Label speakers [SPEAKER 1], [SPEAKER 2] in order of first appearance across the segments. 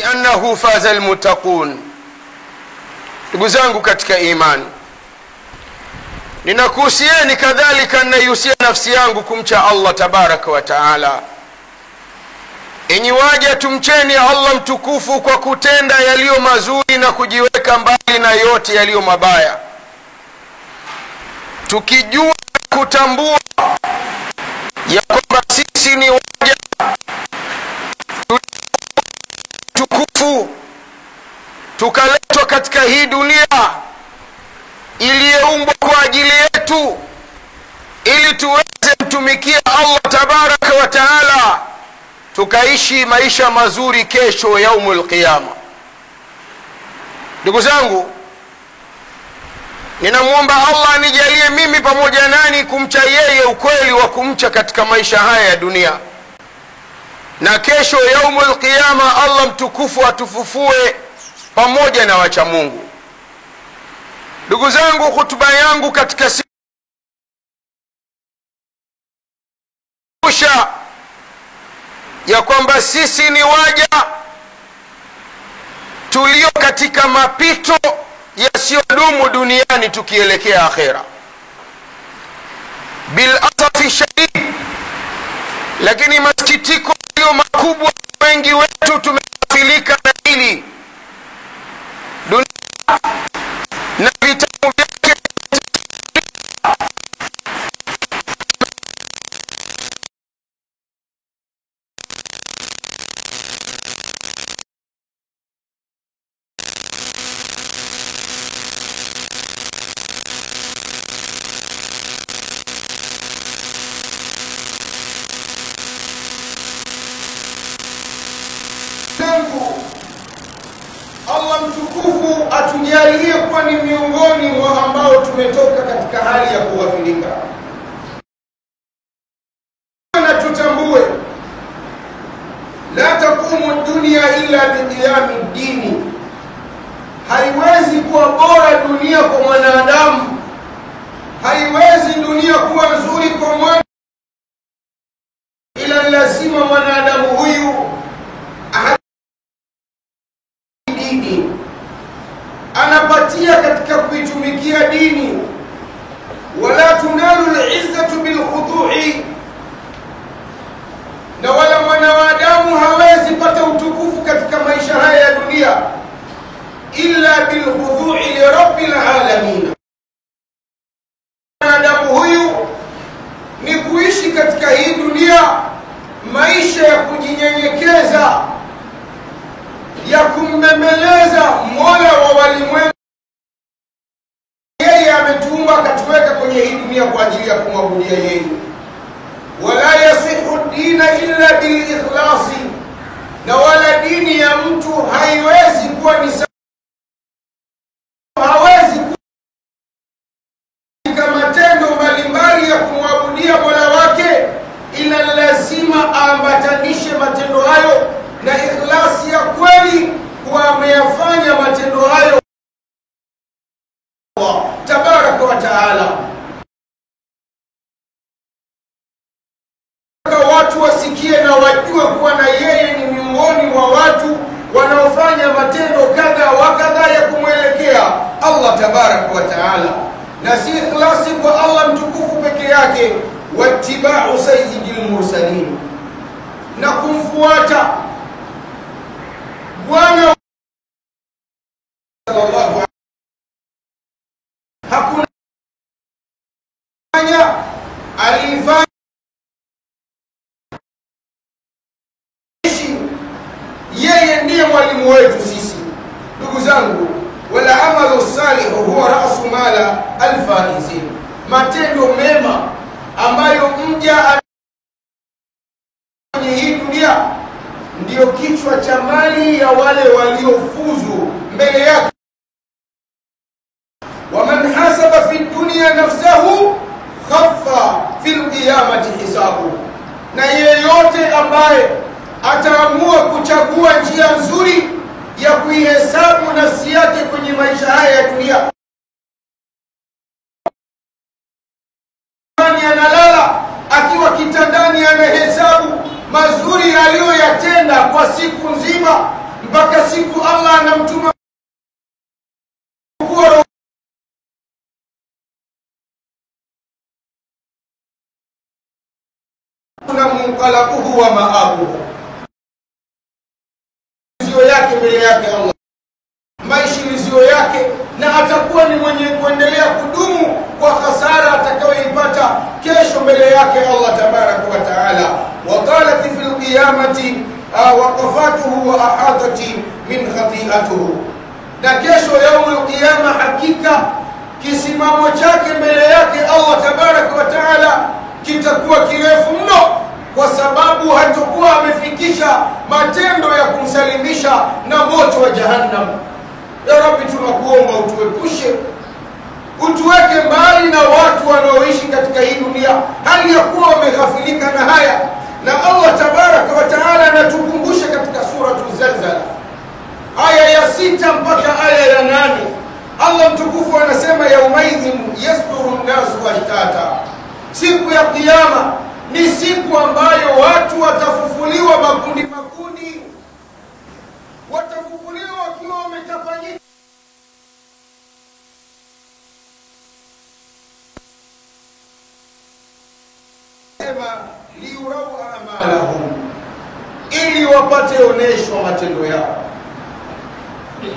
[SPEAKER 1] annahu faza almuttaqun. Ndugu zangu katika imani, ninakuhusieni kadhalika naihusia nafsi yangu kumcha Allah tabaraka wa taala. Enyi waja, tumcheni Allah mtukufu kwa kutenda yaliyo mazuri na kujiweka mbali na yote yaliyo mabaya, tukijua kutambua ya kwamba sisi ni waja tukufu, tukaletwa katika hii dunia iliyoumbwa kwa ajili yetu ili tuweze mtumikia Allah tabaraka wa taala, tukaishi maisha mazuri kesho yaumul qiyama. Ndugu zangu, ninamuomba Allah anijalie mimi pamoja nani kumcha yeye ukweli wa kumcha katika maisha haya ya dunia, na kesho yaumul qiyama Allah mtukufu atufufue pamoja na wacha Mungu. Ndugu zangu, hutuba yangu katika siku ya kwamba sisi ni waja tulio katika mapito yasiyodumu duniani tukielekea akhera. Bil asafi shadid, lakini masikitiko yaliyo makubwa, wengi wetu tumeghafilika na hili. Dunia na vitabu vyake Allah mtukufu atujalie kuwa ni miongoni mwa ambao tumetoka katika hali ya kughafilika, na tutambue la taqumu dunia illa biqiyami dini. Haiwezi kuwa bora dunia kwa mwanadamu, haiwezi dunia kuwa nzuri kwa mwana, ila lazima mwanadamu huyu anapatia katika kuitumikia dini. Wala tunalu al-izzatu bil khudu'i, na wala mwanadamu hawezi pata utukufu katika maisha haya ya dunia illa bil khudu'i li rabbil alamin. Mwanadamu huyu ni kuishi katika hii dunia maisha ya kujinyenyekeza, ya kummemeleza Mola wa walimwengu. Yeye ametuumba akatuweka kwenye hii dunia kwa ajili ya kumwabudia yeye. Wala yasihu dina illa bil ikhlasi, na wala dini ya mtu haiwezi kuwa ni hawezi katika matendo mbalimbali ya kumwabudia Mola wake, ila lazima aambatanishe matendo hayo na ikhlasi ya kweli, kuwa ameyafanya matendo hayo Allah tabaraka wa taala. Watu wasikie na wajue kuwa na yeye ni miongoni mwa watu wanaofanya matendo kadha wa kadha ya kumwelekea Allah tabaraka wa taala, na si ikhlasi kwa Allah mtukufu peke yake, wattiba'u sayyidil mursalin, na kumfuata Bwana sallallahu hakuna alifanya yeye ndiye mwalimu wetu sisi. Ndugu zangu, wala amalu salih huwa ra'su mala alfaizin, matendo mema ambayo mja kwenye hii dunia ndio kichwa cha mali ya wale waliofuzu mbele yake. Waman hasaba fi dunya nafsahu khaffa fil qiyamati hisabu, na yeyote ambaye ataamua kuchagua njia nzuri ya kuihesabu nafsi yake kwenye maisha haya ya dunia, analala akiwa kitandani anahesabu mazuri aliyoyatenda kwa siku nzima, mpaka siku Allah anamtuma kuna munqalabuhu wa maabuhu, zio yake mbele yake Allah, maishilizio yake, na atakuwa ni mwenye kuendelea kudumu kwa hasara atakayoipata kesho mbele yake Allah tabaraka wa taala. Wa qalat fil qiyamati waqafatuhu wa ahatati min khati'atuhu, na kesho yaumul qiyama hakika kisimamo chake mbele yake Allah tabaraka wa taala kitakuwa kirefu mno, kwa sababu hatakuwa amefikisha matendo ya kumsalimisha na moto wa jahannam. Ya Rabbi, tunakuomba utuepushe, utuweke mbali na watu wanaoishi katika hii dunia hali ya kuwa wameghafilika na haya. Na Allah tabaraka wa taala anatukumbusha katika suratul Zalzala aya ya 6 mpaka aya ya 8. Allah mtukufu anasema, yaumaidhin yasduru nnasu ashtata, siku ya kiyama ni siku ambayo watu watafufuliwa makundi makundi, watafufuliwa wakiwa wametapanyika. Liurau amalahum, ili wapate oneshwa matendo yao,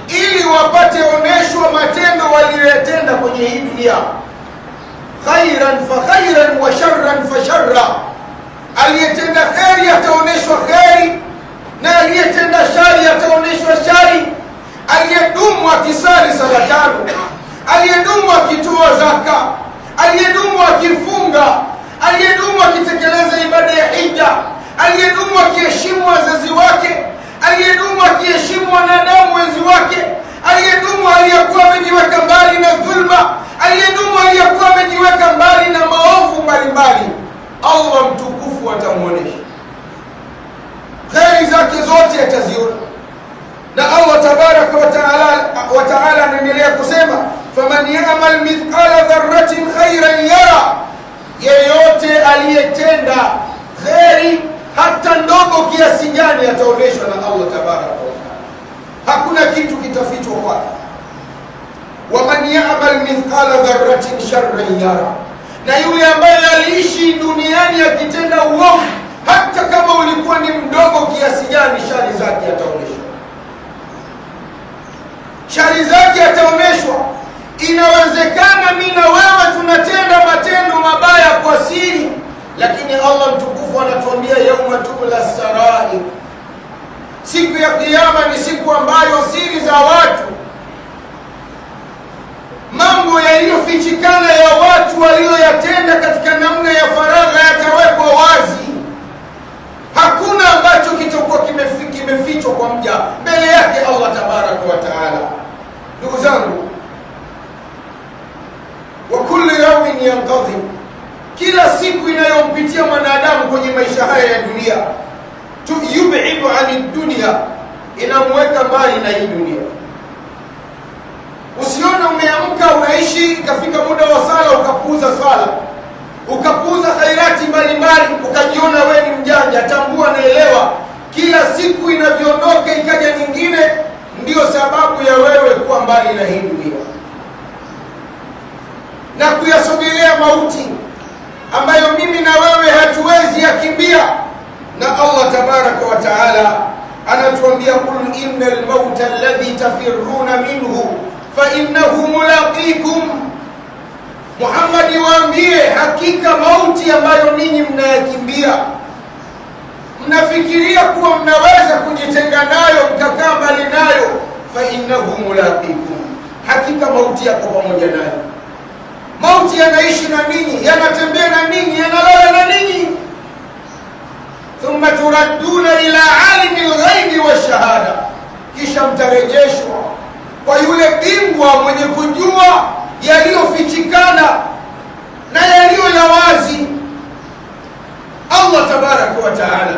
[SPEAKER 1] ili wapate oneshwa matendo waliyotenda kwenye hii dunia. Khairan fa khairan wa sharran fa sharra, aliyetenda kheri ataoneshwa kheri, na aliyetenda shari ataoneshwa shari. Aliyedumu akisali sala 5, aliyedumu akitoa zaka, aliyedumu akifunga, aliyedumu akitekeleza ibada ya hija, aliyedumu akiheshimu wazazi wake, aliyedumu akiheshimu wanadamu wenzi wake, aliyedumu aliyekuwa amejiweka mbali na dhulma, aliyedumu aliyekuwa amejiweka mbali na maovu mbalimbali, Allah mtukufu atamuonesha kheri zake zote, ataziona. Na Allah tabaraka wa taala anaendelea kusema, faman ya'mal mithqala dharratin khairan yara, yeyote aliyetenda kheri hata ndogo kiasi gani ataoneshwa na Allah tabaraka wa taala, hakuna kitu kitafichwa kwake. Waman ya'mal mithqala dharratin sharran yara, na yule ambaye aliishi duniani akitenda uovu hata kama ulikuwa ni mdogo kiasi gani, shari zake ataoneshwa, shari zake ataoneshwa. Inawezekana mimi na wewe tunatenda matendo mabaya kwa siri, lakini Allah mtukufu anatuambia yauma tubla sarair, siku ya kiyama ni siku ambayo siri za watu, mambo yaliyofichikana ya watu walioyatenda katika namna ya faragha yatawekwa wazi. Hakuna ambacho kitakuwa kimefichwa kwa mja mbele yake Allah tabaraka wa taala. Ndugu zangu, wa kullu yawmin yanqadhi, kila siku inayompitia mwanadamu kwenye maisha haya ya dunia, yubidu ani dunia, inamweka mbali na hii dunia. Usione umeamka unaishi, ikafika muda wa sala ukapuuza swala, ukapuuza khairati mbalimbali, ukajiona wewe ni mjanja. Tambua, naelewa kila siku inavyoondoka ikaja nyingine, ndiyo sababu ya wewe kuwa mbali na hii dunia na kuyasogelea mauti ambayo mimi na wewe hatuwezi yakimbia. Na Allah tabaraka wa taala anatuambia, qul innal mauta alladhi tafirruna minhu fa innahu mulaqikum, Muhammad waambie, hakika mauti ambayo ninyi mnayakimbia, mnafikiria kuwa mnaweza kujitenga nayo mkakaa mbali nayo, fa innahu mulaqikum, hakika mauti yako pamoja nayo. Mauti yanaishi na ninyi, yanatembea na ninyi, yanalala na ninyi. Thumma turadduna ila alimi al-ghaibi wash-shahada, kisha mtarejeshwa kwa yule bingwa mwenye kujua yaliyofichikana na yaliyo ya wazi. Allah tabaraka wa taala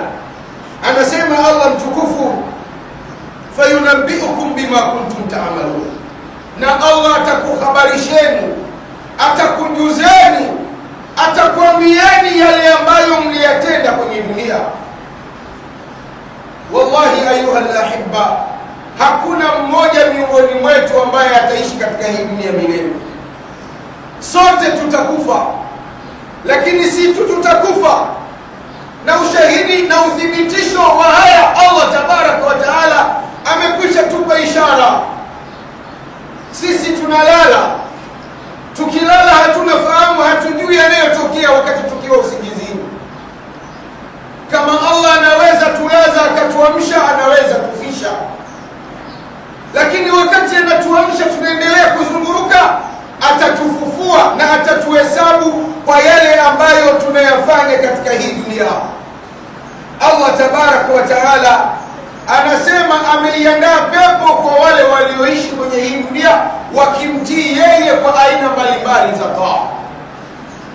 [SPEAKER 1] anasema, Allah mtukufu, fayunabbiukum bima kuntum ta'malun, na Allah atakuhabarisheni, atakujuzeni, atakwambieni yale ambayo mliyatenda kwenye dunia. Wallahi ayuha al-ahibba, hakuna mmoja miongoni mwetu ambaye ataishi katika hii dunia milele. Sote tutakufa, lakini si tu tutakufa, na ushahidi na uthibitisho wa haya Allah tabaraka wa taala amekwisha tupa ishara. Sisi tunalala, tukilala hatuna fahamu, hatujui yanayotokea wakati tukiwa usingizini. Kama Allah anaweza tulaza akatuamsha, anaweza kufisha, lakini wakati anatuamsha tunaendelea kuzunguruka, atatufufua na atatuhesabu kwa yale ambayo tunayafanya katika hii dunia. Allah tabaraka wa taala anasema ameiandaa pepo kwa wale walioishi kwenye hii dunia wakimtii yeye kwa aina mbalimbali za taa,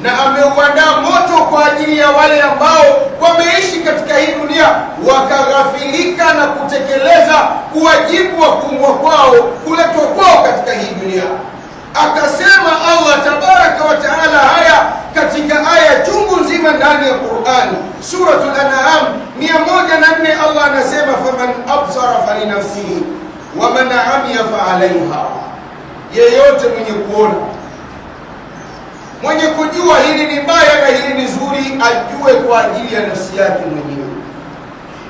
[SPEAKER 1] na ameuandaa moto kwa ajili ya wale ambao wameishi katika hii dunia wakaghafilika na kutekeleza uwajibu wa kuumwa kwao, kuletwa kwao katika hii dunia. Akasema Allah tabaraka wa taala haya katika aya chungu nzima ndani ya Qur'ani, Suratul An'am 104. Allah anasema faman absara falinafsihi wa man amiya fa'alayha, yeyote mwenye kuona, mwenye kujua hili ni baya na hili ni zuri, ajue kwa ajili ya nafsi yake mwenyewe.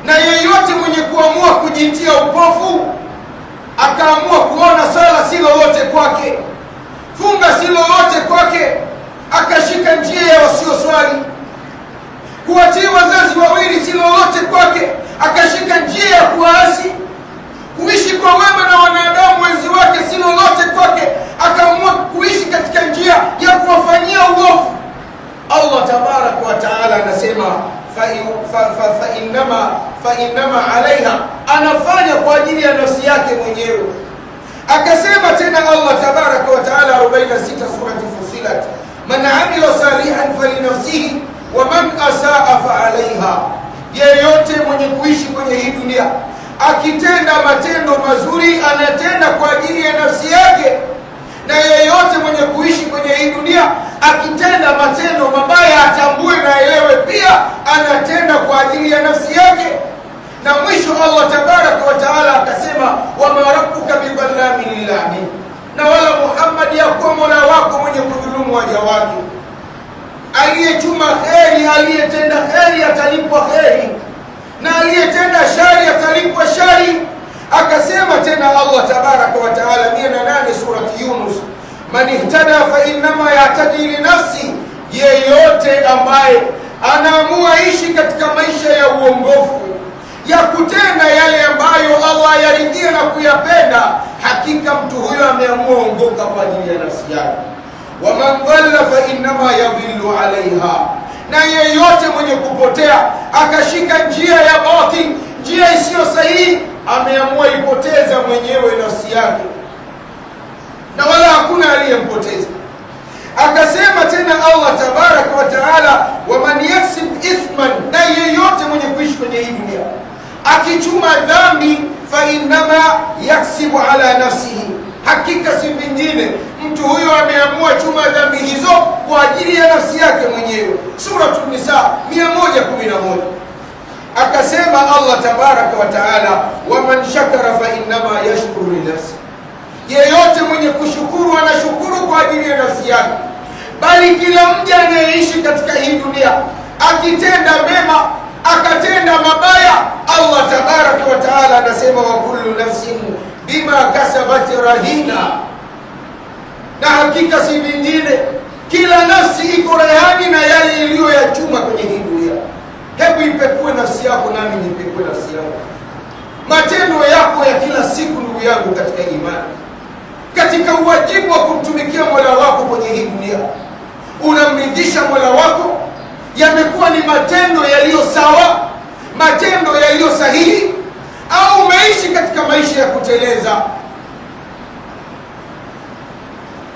[SPEAKER 1] Na yeyote mwenye kuamua kujitia upofu, akaamua kuona sala si lolote kwake, funga si lolote kwake, akashika njia ya wasioswali, kuwatii wazazi wawili si lolote kwake, akashika njia ya kuasi, kuishi kwa wema na wanadamu wenzi wake si lolote kwake, akaamua kuishi katika njia ya kuwafanyia uovu, Allah tabaraka wa taala anasema fa innama alaiha, anafanya kwa ajili ya nafsi yake mwenyewe. Akasema tena Allah tabaraka wa taala 46 surati Fussilat, man amila salihan falinafsihi wa man asaa fa alaiha, yeyote mwenye kuishi kwenye hii dunia akitenda matendo mazuri anatenda kwa ajili ya nafsi yake, na yeyote mwenye kuishi kwenye hii dunia akitenda matendo mabaya atambue na elewe pia anatenda kwa ajili ya nafsi yake. Na mwisho Allah tabaraka wa taala akasema wama rabbuka bidhallamin lil'abid, na wala Muhammad yakuwa mola wako mwenye kudhulumu waja wake. Aliyechuma kheri, aliyetenda kheri atalipwa kheri, na aliyetenda shari atalipwa shari. Akasema tena Allah tabaraka wa taala 108 surati Yunus, man ihtada fa innama yahtadi li nafsi, yeyote ambaye anaamua ishi katika maisha ya uongofu, ya kutenda yale ambayo Allah yaridhia na kuyapenda, hakika mtu huyo ameamua ongoka kwa ajili ya nafsi yake. Wa man dhalla fa innama yadhillu alaiha, na yeyote mwenye kupotea akashika njia ya batil, njia isiyo sahihi, ameamua ipoteza mwenyewe nafsi yake, na wala hakuna aliyempoteza. Akasema tena Allah tabaraka wa taala wa man yaksib ithman, na yeyote mwenye kuishi kwenye hii dunia akichuma dhambi, fa innama yaksibu ala nafsihi, hakika si vingine mtu huyo ameamua chuma dhambi hizo kwa ajili ya nafsi yake mwenyewe. Suratul Nisa 111. Akasema Allah tabaraka wa taala wa man shakara fa innama yashkuru li nafsi, yeyote mwenye kushukuru anashukuru kwa ajili ya nafsi yake. Bali kila mja anayeishi katika hii dunia akitenda mema akatenda mabaya, Allah tabaraka wa taala anasema wa kullu nafsin bima kasabat rahina, na hakika si vingine kila nafsi iko rehani na yale iliyoyachuma kwenye hii dunia. Hebu ipekue nafsi yako, nami nipekue nafsi yako. Matendo yako ya kila siku, ndugu yangu katika imani, katika uwajibu wa kumtumikia Mola wako kwenye hii dunia, unamridhisha Mola wako? Yamekuwa ni matendo yaliyo sawa, matendo yaliyo sahihi, au umeishi katika maisha ya kuteleza?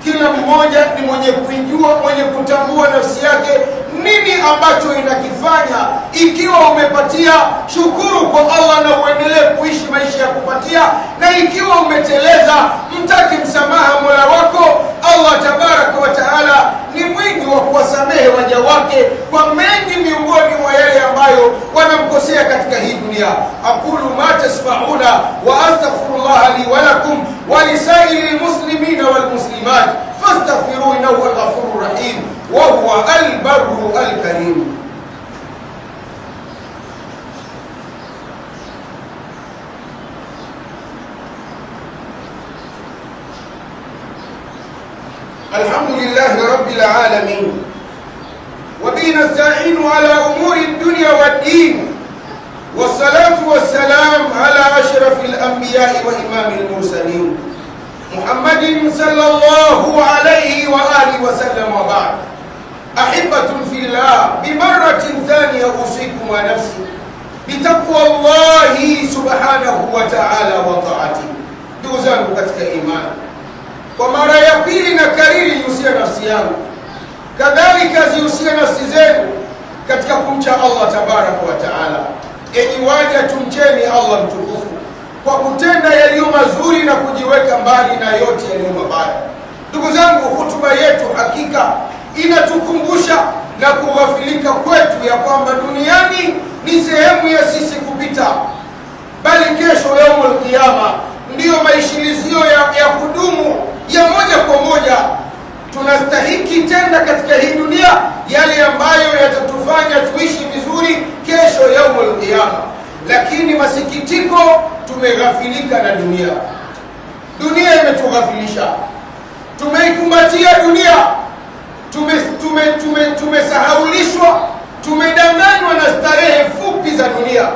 [SPEAKER 1] Kila mmoja ni mwenye kujua, mwenye kutambua nafsi yake nini ambacho inakifanya. Ikiwa umepatia, shukuru kwa Allah na uendelee kuishi maisha ya kupatia, na ikiwa umeteleza, mtaki msamaha Mola wako. Allah tabaraka wa taala ni mwingi wa kuwasamehe waja wake kwa mengi miongoni mwa yale ambayo wanamkosea katika hii dunia. Aqulu ma tasma'una wa astaghfirullah لي ولكم ولسائر المسلمين والمسلمات فاستغفروه إنه هو الغفور الرحيم وهو البر الكريم. الحمد لله رب العالمين وبه نستعين على أمور الدنيا والدين، والصلاة والسلام على أشرف الأنبياء وإمام المرسلين محمد صلى الله عليه وآله وسلم. وبعد، أحبة في الله، بمرة ثانية أوصيكم ونفسي بتقوى الله سبحانه وتعالى وطاعته. ndugu zangu katika imani, kwa mara ya pili na kariri niusia nafsi yangu, kadhalika ziusia nafsi zenu katika kumcha Allah tabaraka wa taala. Enyi waja, tumcheni Allah mtukufu kwa kutenda yaliyo mazuri na kujiweka mbali na yote yaliyo mabaya. Ndugu zangu, hutuba yetu hakika inatukumbusha na kughafilika kwetu ya kwamba duniani ni sehemu ya sisi kupita, bali kesho yaumul qiyama ndiyo maishilizio ya kudumu ya moja kwa moja. Tunastahiki tenda katika hii dunia yale ambayo yatatufanya tuishi vizuri kesho yaumul qiyama, lakini masikitiko, tumeghafilika na dunia. Dunia imetughafilisha, tumeikumbatia dunia, tumesahaulishwa, tumedanganywa na starehe fupi za dunia,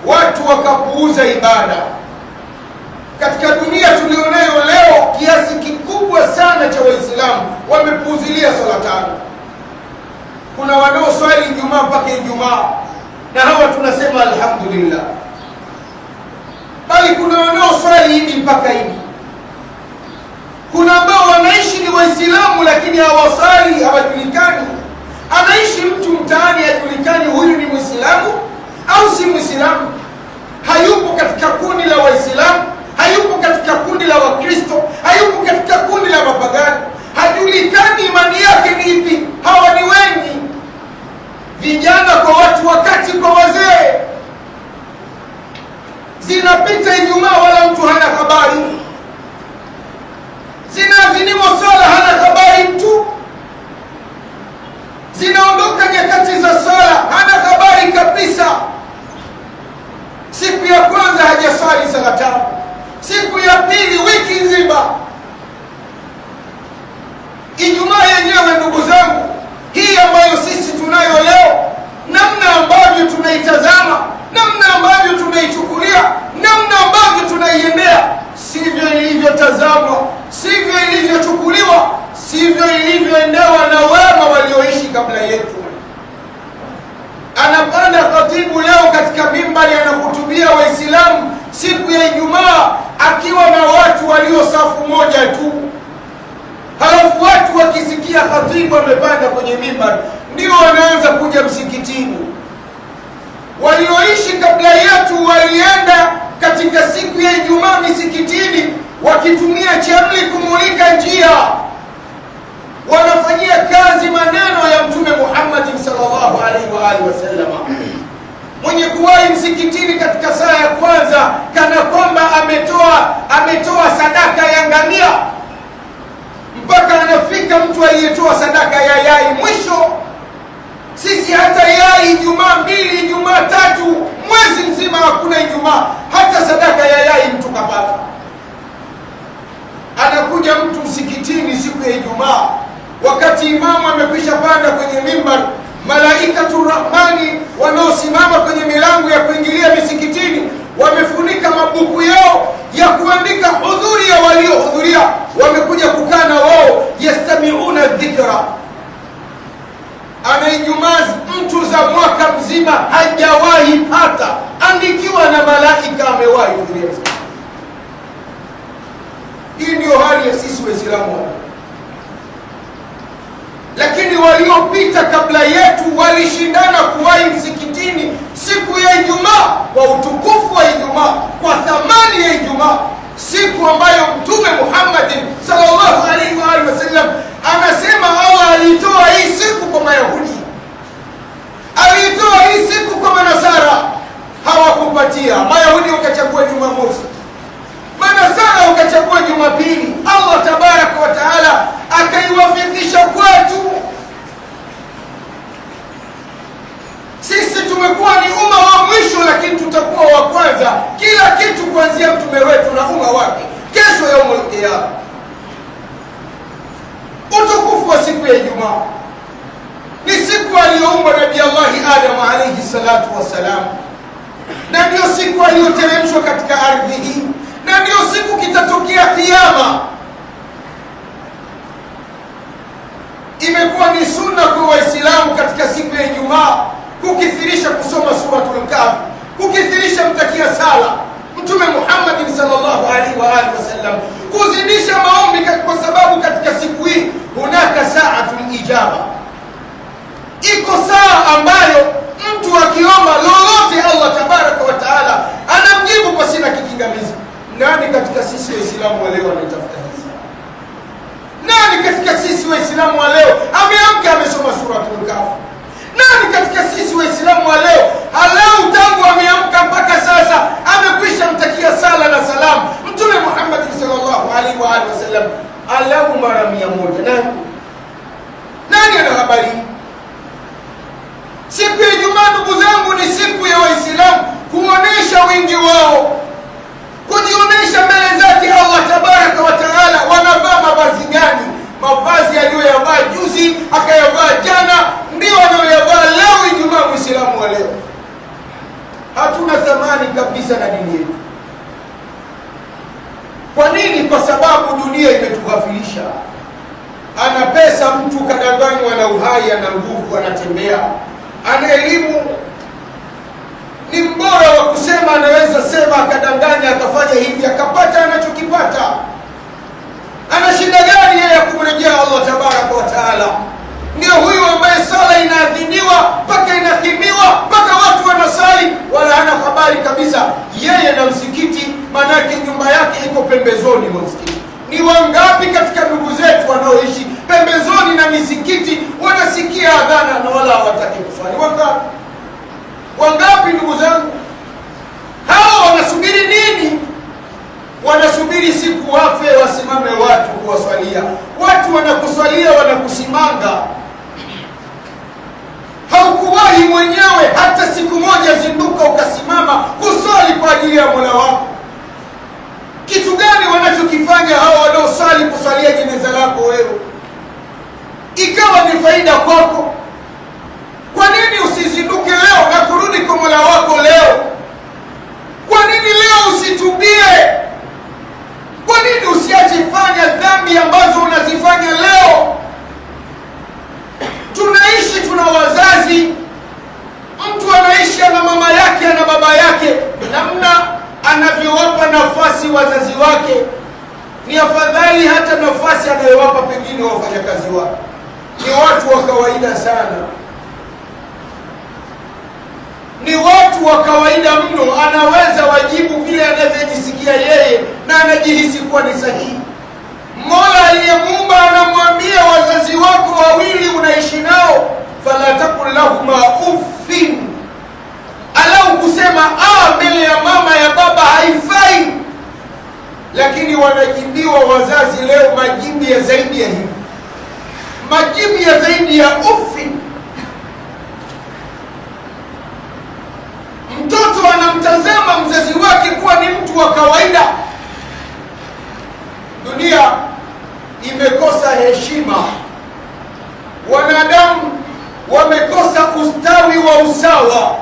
[SPEAKER 1] watu wakapuuza ibada. Katika dunia tulionayo leo, kiasi kikubwa sana cha Waislamu wamepuuzilia swala tano. Kuna wanaoswali Ijumaa mpaka Ijumaa, na hawa tunasema alhamdulillah, bali kuna wanaoswali Idi mpaka Idi. Kuna ambao wanaishi ni Waislamu lakini hawasali, hawajulikani. Anaishi mtu mtaani hajulikani huyu ni Muislamu au si Muislamu. Hayupo katika kundi la Waislamu, hayupo katika kundi la Wakristo, hayupo katika kundi la mapagani. Hajulikani imani yake ni ipi. Hawa ni wengi, vijana kwa watu wakati kwa wazee. Zinapita Ijumaa wala mtu hana habari, zinaadhiniwa sala hana habari mtu, zinaondoka nyakati za sala hana habari kabisa. Siku ya kwanza hajasali sala tano, siku ya pili, wiki nzima. Ijumaa yenyewe ndugu zangu, hii ambayo sisi tunayo leo, namna ambavyo tunaitazama, namna ambavyo tunaichukulia, namna ambavyo tunaiendea, sivyo ilivyotazamwa, sivyo ilivyochukuliwa, sivyo ilivyoendewa na wema walioishi kabla yetu. Anapanda khatibu leo katika mimbari, anahutubia Waislamu siku ya Ijumaa akiwa na watu walio safu moja tu. Halafu watu wakisikia khatibu amepanda kwenye mimbari ndio wanaanza kuja msikitini. Walioishi kabla yetu walienda katika siku ya Ijumaa misikitini wakitumia chemli kumulika njia, wanafanyia kazi maneno ya Mtume Muhammad sallallahu alaihi wa alihi wasallam. Mwenye kuwahi msikitini katika saa ya kwanza kana kwamba ametoa sadaka ya ngamia, mpaka anafika mtu aliyetoa sadaka ya yai. Mwisho sisi hata yai Ijumaa 2, Ijumaa 3, mwezi mzima hakuna Ijumaa, hata sadaka ya yai mtu kapata. Anakuja mtu msikitini siku ya Ijumaa, wakati imamu amekwisha panda kwenye mimbar, malaikatu rahmani wanaosimama kwenye milango ya kuingilia misikitini wamefunika mabuku yao ya kuandika hudhuri ya waliohudhuria, wamekuja kukaa na wao, yastamiuna dhikra. Ana Ijumaa mtu za mwaka mzima hajawahi pata, andikiwa na malaika amewahi hudhuria. Hii ndio hali ya sisi Waislamu. Lakini waliopita kabla yetu walishindana kuwahi msikitini siku ya Ijumaa, kwa utukufu wa Ijumaa, kwa thamani ya Ijumaa, siku ambayo Mtume Muhammad sallallahu alaihi wa alihi wasallam anasema Allah alitoa hii siku kwa Mayahudi, alitoa hii siku kwa Manasara, hawakupatia. Mayahudi wakachagua Jumamosi, aliumbwa Nabii Allah Adam alayhi salatu wassalam, na ndio siku aliyoteremshwa katika ardhi hii, na ndio siku kitatokea kiyama. Imekuwa ni sunna kwa Waislamu katika siku ya Ijumaa kukithirisha kusoma suratul Kahf, kukithirisha mtakia sala Mtume Muhammad sallallahu alaihi wa alihi wasallam, kuzidisha maombi, kwa sababu katika siku hii hunaka saatul ijaba. Iko saa ambayo mtu akiomba lolote Allah tabaraka wa taala anamjibu pasina kikingamizi. Nani katika sisi Waislamu wa leo anatafuta hizi? Nani katika sisi Waislamu wa leo ameamka amesoma suratul Kahf? Nani katika sisi Waislamu wa leo halau tangu ameamka mpaka sasa amekwisha mtakia sala na salamu Mtume Muhammad sallallahu alaihi wa alihi wasallam alau mara 100? Nani ana habari? Siku ya Ijumaa, ndugu zangu, ni siku ya Waislamu kuonesha wingi wao, kujionesha mbele zake Allah tabaraka wa taala. Wanavaa mavazi gani? Mavazi aliyoyavaa juzi akayavaa jana ndio anayoyavaa leo Ijumaa. Muislamu wa leo hatuna thamani kabisa na dini yetu. Kwa nini? Kwa sababu dunia imetughafilisha. Ana pesa mtu kadanganywa na uhai, ana nguvu, anatembea, ana elimu, ni mbora wa kusema, anaweza sema akadanganya akafanya hivi akapata anachokipata. Ana shida gani yeye ya kumrejea Allah tabaraka wa taala? Ndio huyu ambaye sala inaadhiniwa mpaka inakimiwa mpaka watu wanasali, wala hana habari kabisa yeye na msikiti, manake nyumba yake iko pembezoni mwa msikiti. Ni wangapi katika ndugu zetu wanaoishi pembezoni na misikiti wanasikia adhana na wala hawataki kuswali? Wangapi? Wangapi ndugu zangu? Hao wanasubiri nini? Wanasubiri siku wafe wasimame watu kuwaswalia. Watu wanakuswalia, wanakusimanga. Haukuwahi mwenyewe hata siku moja zinduka ukasimama kuswali kwa ajili ya Mola wako. Kitu gani wanachokifanya hao wanaosali kuswalia jeneza lako wewe ikawa ni faida kwako? Kwa nini usizinduke leo na kurudi kwa Mola wako leo? Kwa nini leo usitubie? Kwa nini usiache fanya dhambi ambazo unazifanya leo? Tunaishi, tuna wazazi. Mtu anaishi na mama yake na baba yake, namna anavyowapa nafasi wazazi wake ni afadhali hata nafasi anayowapa pengine wafanyakazi wake. Ni watu wa kawaida sana, ni watu wa kawaida mno. Anaweza wajibu vile anavyojisikia yeye na anajihisi kuwa ni sahihi. Mola aliyemuumba anamwambia wazazi wako wawili unaishi nao, fala takul lahuma uffin. Alau kusema mbele ya mama ya baba haifai, lakini wanajibiwa wazazi leo majibu ya zaidi ya hivi, majibu ya zaidi ya uffin. Mtoto anamtazama mzazi wake kuwa ni mtu wa kawaida. Dunia imekosa heshima, wanadamu wamekosa ustawi wa usawa.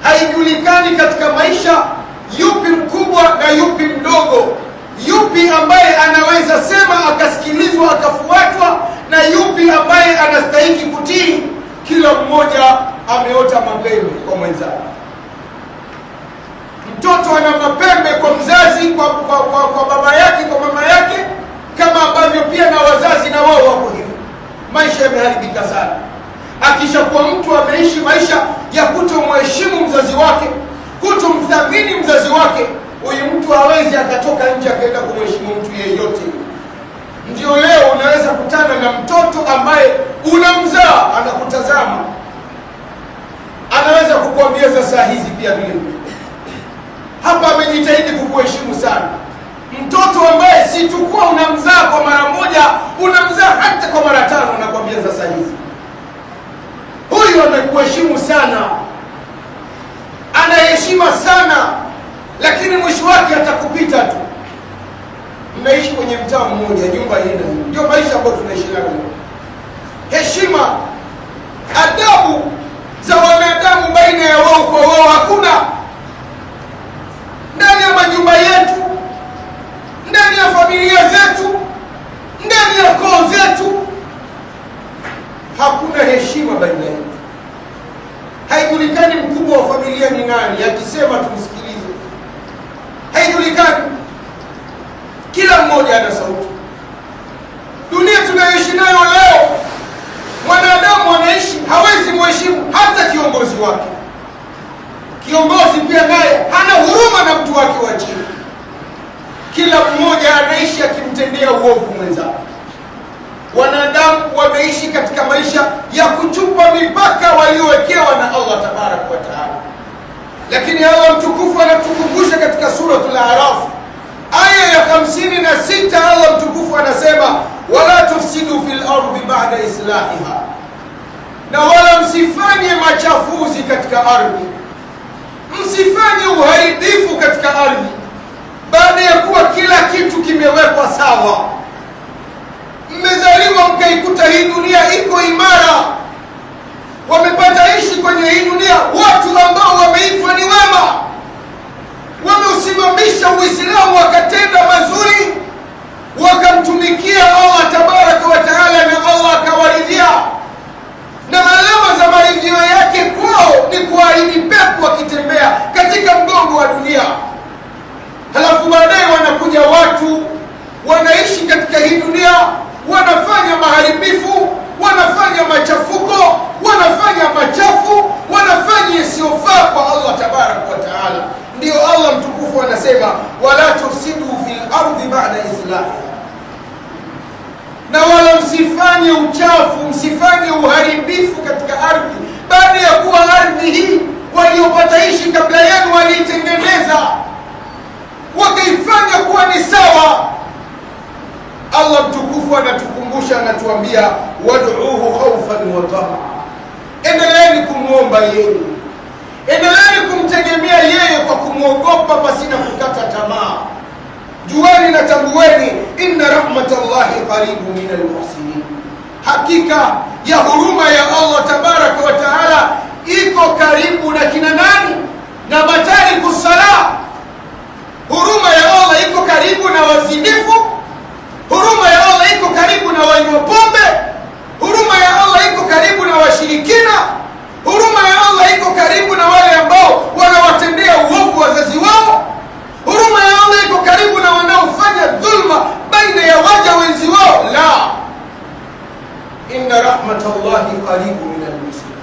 [SPEAKER 1] Haijulikani katika maisha yupi mkubwa na yupi mdogo, yupi ambaye anaweza sema akasikilizwa akafuatwa, na yupi ambaye anastahili kutii. Kila mmoja ameota mapembe kwa mwenzake. Mtoto ana mapembe kwa mzazi, kwa baba yake, kwa mama yake, kama ambavyo pia na wazazi na wao wako hivyo. Maisha yameharibika sana. Akishakuwa mtu ameishi maisha ya kutomheshimu mzazi wake, kutomthamini mzazi wake, huyu mtu hawezi akatoka nje akaenda kumheshimu mtu yeyote. Ndio leo unaweza kutana na mtoto ambaye unamzaa anakutazama, anaweza kukuambia za saa hizi pia vile hapa amejitahidi kukuheshimu sana. Mtoto ambaye si tukua unamzaa kwa mara moja, unamzaa hata kwa mara 5, anakuambia za saa hizi. Huyu amekuheshimu sana, anaheshima sana, lakini mwisho wake atakupita tu. Mnaishi kwenye mtaa mmoja, nyumba hii, ndio maisha ambayo tunaishi nayo. Heshima, adabu za wanadamu baina ya wao kwa wao hakuna. Ndani ya majumba yetu, ndani ya familia zetu, ndani ya koo zetu, hakuna heshima baina yetu. Haijulikani mkubwa wa familia ni nani, akisema tumsikilize. Haijulikani. Kila mmoja ana sauti. Dunia tunayoishi nayo leo, mwanadamu anaishi hawezi mheshimu hata kiongozi wake. Kiongozi pia naye hana huruma na mtu wake wa chini. Kila mmoja anaishi akimtendea uovu mwenzake. Wanadamu wameishi katika maisha ya kuchupa mipaka waliowekewa na Allah tabaraka wa taala. Lakini Allah mtukufu anatukumbusha katika suratul A'raf aya ya 56, Allah mtukufu anasema wala tufsidu fil ardi ba'da islahiha, na wala msifanye machafuzi katika ardhi, msifanye uharibifu katika ardhi baada ya kuwa kila kitu kimewekwa sawa. Mmezaliwa mkaikuta hii dunia iko imara, wamepata ishi kwenye hii dunia watu ambao wameitwa ni wema, wameusimamisha Uislamu, wakatenda mazuri, wakamtumikia Allah tabaraka wa taala, na Allah akawaridhia. Na alama za maridhio yake kwao ni kuahidi pepo wakitembea katika mgongo wa dunia. Halafu baadaye wanakuja watu wanaishi katika hii dunia, wanafanya maharibifu, wanafanya machafuko, wanafanya machafu, wanafanya isiyofaa kwa Allah tabaraka wa taala. Ndio Allah mtukufu anasema wala tufsidu fil ardi ba'da islahiha, na wala msifanye uchafu, msifanye uharibifu katika ardhi baada ya kuwa ardhi hii waliopata ishi kabla yenu waliitengeneza, wakaifanya kuwa ni sawa. Allah mtukufu anatukumbusha, anatuambia wad'uhu khawfan wa tamaa, endeleeni kumuomba yeye, endeleeni kumtegemea yeye kwa kumuogopa pasina kukata tamaa. Jueni na tambueni, inna rahmatallahi qaribu minal muhsinin, hakika ya huruma ya Allah tabaraka wa taala iko karibu na kina nani? Na matariku sala. Huruma ya Allah iko karibu na wazinifu. Huruma ya Allah iko karibu na wanywa pombe. Huruma ya Allah iko karibu na washirikina. Huruma ya Allah iko karibu na wale ambao wanawatendea uovu wazazi wao. Huruma ya Allah iko karibu na wanaofanya dhulma baina ya waja wenzi wao. La, inna rahmatallahi qaribu minal muslimin,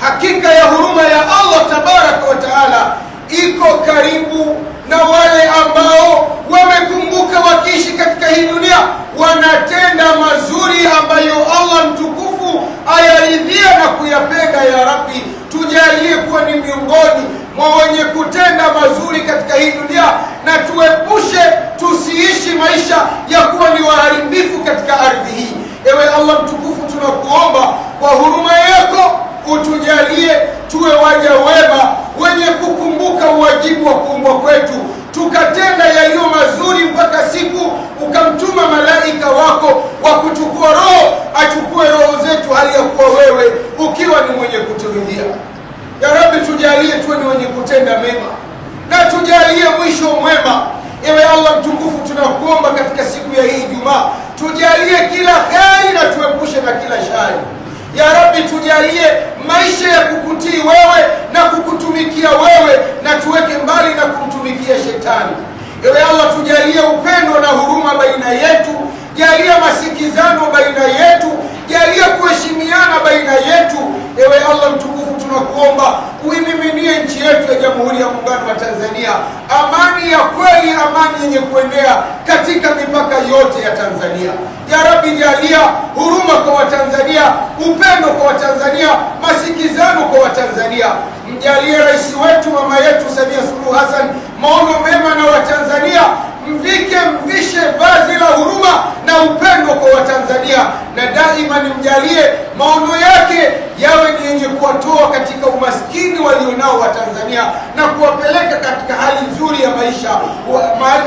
[SPEAKER 1] hakika ya huruma ya Allah tabaraka wa taala iko karibu na wale ambao wamekumbuka wakiishi katika hii dunia wanatenda mazuri ambayo Allah mtukufu ayaridhia na kuyapenda. Ya Rabbi, tujalie kuwa ni miongoni mwa wenye kutenda mazuri katika hii dunia, na tuepushe tusiishi maisha ya kuwa ni waharibifu katika ardhi hii. Ewe Allah mtukufu, tunakuomba kwa huruma yako utujalie tuwe waja wema wenye kukumbuka uwajibu wa kuumbwa kwetu, tukatenda yaliyo mazuri mpaka siku ukamtuma malaika wako wa kuchukua roho, achukue roho zetu hali ya kuwa wewe ukiwa ni mwenye kuturidhia. Ya Rabbi, tujalie tuwe ni wenye kutenda mema na tujalie mwisho mwema. Ewe Allah mtukufu, tunakuomba katika siku ya hii Ijumaa tujalie kila kheri na tuepushe na kila shari. Ya Rabbi, tujalie maisha ya kukutii wewe na kukutumikia wewe, na tuweke mbali na kumtumikia shetani. Ewe Allah, tujalie upendo na huruma baina yetu, jalia masikizano baina yetu, jalia kuheshimiana baina yetu. Ewe Allah mtukufu, tunakuomba uimiminie nchi yetu ya Jamhuri ya Muungano wa Tanzania amani ya kweli, amani yenye kuenea katika mipaka yote ya Tanzania. Ya Rabbi, jalia huruma kwa Watanzania, upendo kwa Watanzania, masikizano kwa Watanzania. Mjalie rais wetu mama yetu Samia Suluhu Hassan maono mema na Watanzania, mvishe vazi la huruma na upendo kwa Watanzania, na daima nimjalie maono yake yawe ni yenye kuwatoa katika umaskini walionao Watanzania na kuwapeleka katika hali nzuri ya maisha,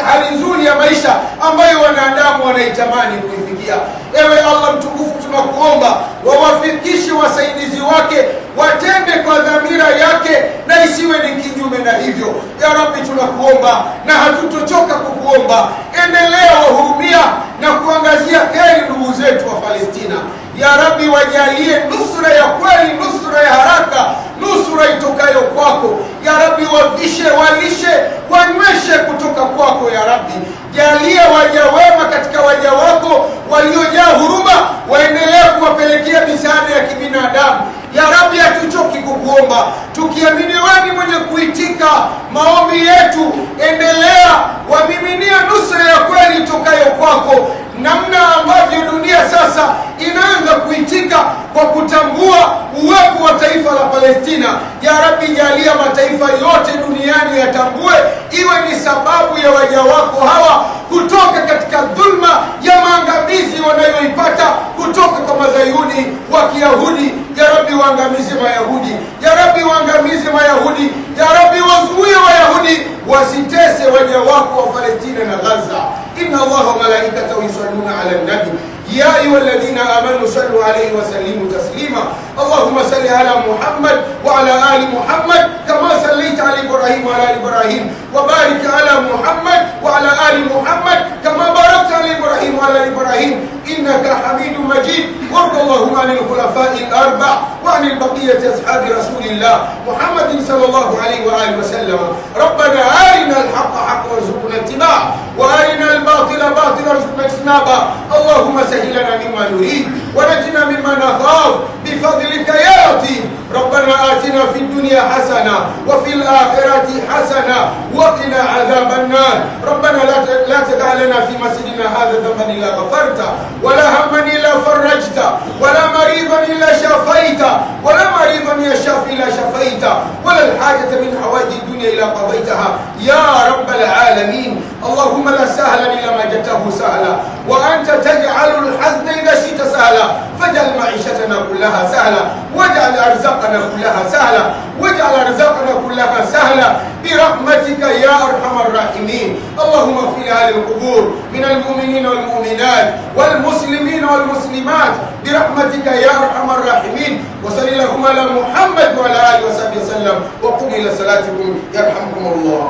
[SPEAKER 1] hali nzuri ya maisha ambayo wanadamu wanaitamani kuifikia. Ewe Allah mtukufu, tunakuomba wawafikishe wasaidizi wake watende kwa dhamira yake na isiwe ni kinyume na hivyo. Ya Rabbi, tunakuomba na hatutochoka kukuomba, endelea wahurumia na kuangazia kheri ndugu zetu wa Palestina. Ya Rabbi, wajalie nusura ya kweli, nusura ya haraka, nusura itokayo kwako. Ya Rabbi, wavishe, walishe, wanyweshe kutoka kwako. Ya Rabbi, jalia waja wema katika waja wako waliojaa huruma, waendelee kuwapelekea misaada ya kibinadamu. Ya Rabbi, hatuchoki kukuomba, tukiamini wewe ni mwenye kuitika maombi yetu. Endelea wamiminia nusura ya kweli itokayo kwako, namna ambavyo dunia sasa inaanza kuitika kwa kutambua uwepo wa taifa la Palestina. Ya Rabbi, jalia mataifa yote duniani yatambue, iwe ni sababu ya waja wako hawa kutoka katika dhulma ya maangamizi wanayoipata kutoka kwa mazayuni wa Kiyahudi. Ya Rabbi, waangamize Mayahudi. Ya Rabbi, waangamize Mayahudi. Ya Rabbi, wazuie Wayahudi wasitese waja wako wa Palestina na Gaza. Inna Allaha wa malaikatahu yusalluna ala nabi يا أيها الذين آمنوا صلوا عليه وسلموا تسليما. اللهم صل على محمد وعلى آل محمد كما صليت على إبراهيم وعلى آل إبراهيم، وبارك على محمد وعلى آل محمد كما باركت على إبراهيم وعلى آل إبراهيم إنك حميد مجيد. وارض اللهم عن الخلفاء الأربع وعن البقية أصحاب رسول الله محمد صلى الله عليه وآله وسلم. ربنا أرنا الحق حقا وارزقنا اتباعه، وأرنا الباطل باطلا وارزقنا اجتنابه. اللهم سهل لنا مما نريد ونجنا مما نخاف بفضلك يا لطيف. ربنا آتنا في الدنيا حسنة وفي الآخرة حسنة وقنا عذاب النار. ربنا لا تدع لنا في مسجدنا هذا ذنبا إلا غفرته، ولا هما إلا فرجته، ولا مريضا إلا شفيته، ولا مريضا يشافي إلا شفيته، ولا الحاجة من حوائج الدنيا إلا قضيتها يا رب العالمين. اللهم لا سهلا إلا ما جعلته سهلا، وأنت تجعل الحزن إذا شئت سهلا. فاجعل معيشتنا كلها سهلا، واجعل أرزاقنا كلها سهلا، واجعل أرزاقنا كلها سهلا برحمتك يا أرحم الراحمين. اللهم اغفر لأهل القبور من المؤمنين والمؤمنات والمسلمين والمسلمات برحمتك يا أرحم الراحمين. وصل اللهم على محمد وعلى آله وصحبه وسلم، وقم إلى صلاتكم يرحمكم الله.